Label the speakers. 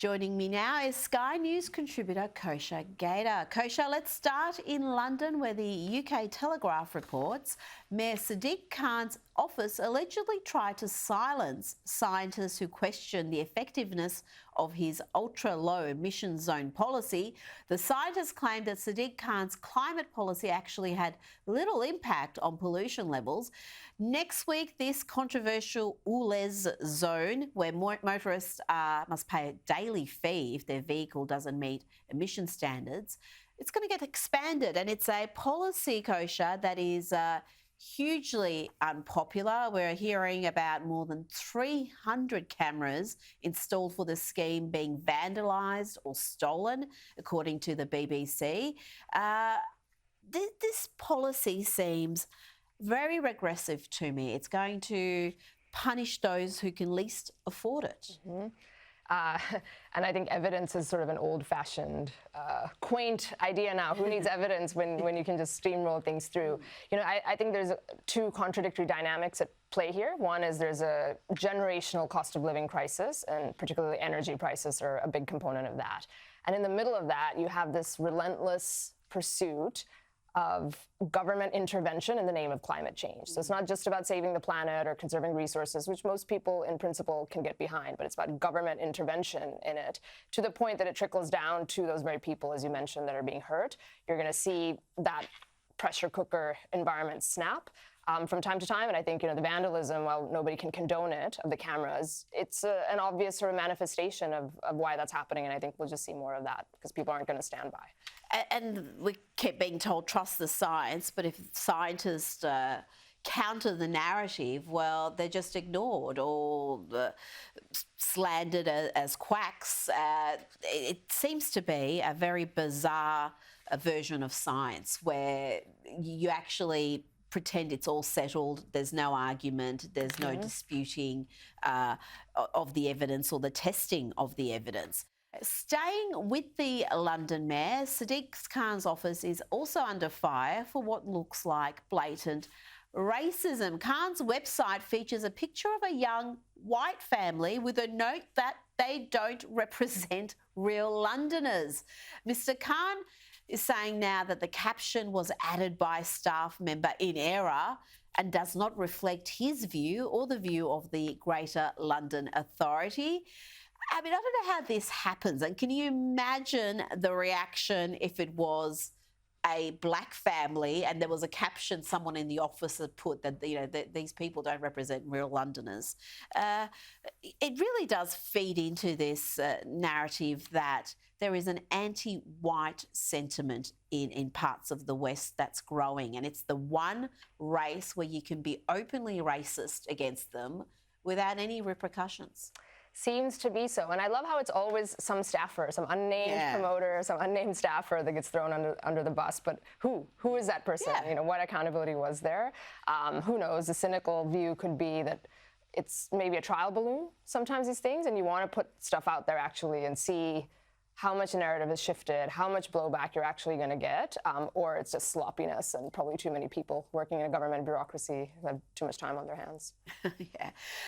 Speaker 1: Joining me now is Sky News contributor Kosha Gator. Kosha, let's start in London, where the UK Telegraph reports Mayor Sadiq Khan's office allegedly tried to silence scientists who questioned the effectiveness of his Ultra Low Emission Zone policy. The scientists claimed that Sadiq Khan's climate policy actually had little impact on pollution levels. Next week, this controversial ULEZ zone, where motorists must pay a daily fee if their vehicle doesn't meet emission standards, it's going to get expanded, and it's a policy, Kosha, that is hugely unpopular. We're hearing about more than 300 cameras installed for the scheme being vandalised or stolen, according to the BBC. This policy seems very regressive to me. It's going to punish those who can least afford it.
Speaker 2: Mm-hmm. And I think evidence is sort of an old-fashioned, quaint idea now. Who needs evidence when you can just steamroll things through? You know, I think there's two contradictory dynamics at play here. One is there's a generational cost of living crisis, and particularly energy prices are a big component of that. And in the middle of that, you have this relentless pursuit of government intervention in the name of climate change. So it's not just about saving the planet or conserving resources, which most people in principle can get behind, but it's about government intervention in it, to the point that it trickles down to those very people, as you mentioned, that are being hurt. You're going to see that pressure cooker environment snap from time to time. And I think, the vandalism, while nobody can condone it, of the cameras, it's an obvious sort of manifestation of why that's happening. And I think we'll just see more of that because people aren't going to stand by.
Speaker 1: And we keep being told, trust the science, but if scientists counter the narrative, well, they're just ignored or slandered as quacks. It seems to be a very bizarre version of science where you actually pretend it's all settled, there's no argument, there's no disputing of the evidence or the testing of the evidence. Staying with the London Mayor, Sadiq Khan's office is also under fire for what looks like blatant racism. Khan's website features a picture of a young white family with a note that they don't represent real Londoners. Mr. Khan is saying now that the caption was added by a staff member in error and does not reflect his view or the view of the Greater London Authority. I mean, I don't know how this happens. And can you imagine the reaction if it was a black family and there was a caption someone in the office had put that, that these people don't represent real Londoners? It really does feed into this narrative that there is an anti-white sentiment in parts of the West that's growing. And it's the one race where you can be openly racist against them without any repercussions.
Speaker 2: Seems to be so. And I love how it's always some staffer, some unnamed promoter, some unnamed staffer that gets thrown under the bus. But who is that person? What accountability was there? Who knows? The cynical view could be that it's maybe a trial balloon, sometimes these things, and you want to put stuff out there actually and see how much narrative is shifted, how much blowback you're actually going to get, or it's just sloppiness and probably too many people working in a government bureaucracy who have too much time on their hands.
Speaker 1: Yeah.